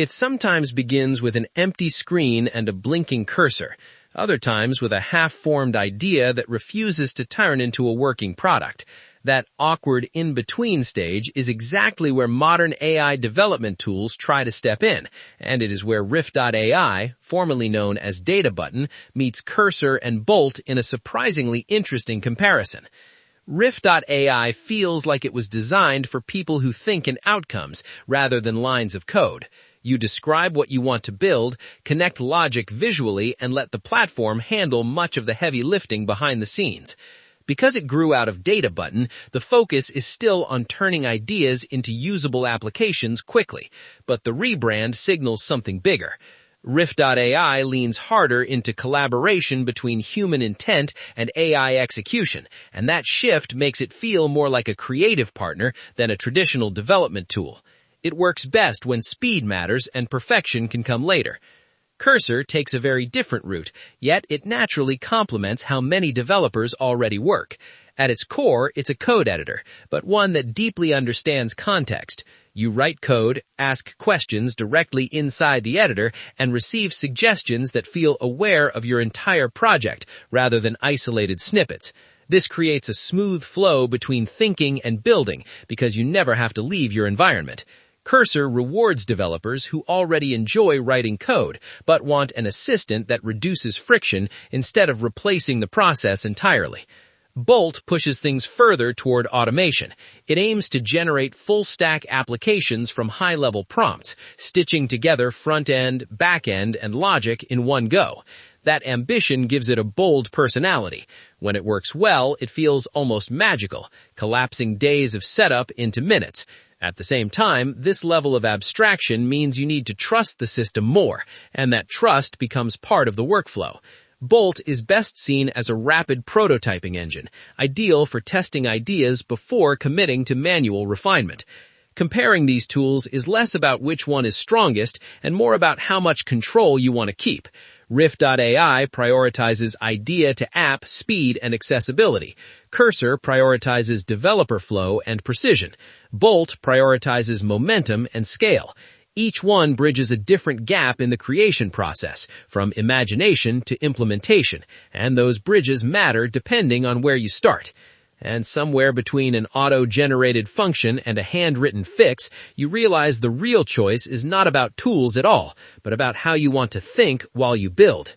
It sometimes begins with an empty screen and a blinking cursor, other times with a half-formed idea that refuses to turn into a working product. That awkward in-between stage is exactly where modern AI development tools try to step in, and it is where Riff.ai, formerly known as Databutton, meets Cursor and Bolt in a surprisingly interesting comparison. Riff.ai feels like it was designed for people who think in outcomes rather than lines of code. You describe what you want to build, connect logic visually, and let the platform handle much of the heavy lifting behind the scenes. Because it grew out of Databutton, the focus is still on turning ideas into usable applications quickly, but the rebrand signals something bigger. Riff.ai leans harder into collaboration between human intent and AI execution, and that shift makes it feel more like a creative partner than a traditional development tool. It works best when speed matters and perfection can come later. Cursor takes a very different route, yet it naturally complements how many developers already work. At its core, it's a code editor, but one that deeply understands context. You write code, ask questions directly inside the editor, and receive suggestions that feel aware of your entire project rather than isolated snippets. This creates a smooth flow between thinking and building because you never have to leave your environment. Cursor rewards developers who already enjoy writing code, but want an assistant that reduces friction instead of replacing the process entirely. Bolt pushes things further toward automation. It aims to generate full-stack applications from high-level prompts, stitching together front-end, back-end, and logic in one go. That ambition gives it a bold personality. When it works well, it feels almost magical, collapsing days of setup into minutes. At the same time, this level of abstraction means you need to trust the system more, and that trust becomes part of the workflow. Bolt is best seen as a rapid prototyping engine, ideal for testing ideas before committing to manual refinement. Comparing these tools is less about which one is strongest and more about how much control you want to keep. Riff.ai prioritizes idea to app speed and accessibility. Cursor prioritizes developer flow and precision. Bolt prioritizes momentum and scale. Each one bridges a different gap in the creation process, from imagination to implementation, and those bridges matter depending on where you start. And somewhere between an auto-generated function and a handwritten fix, you realize the real choice is not about tools at all, but about how you want to think while you build.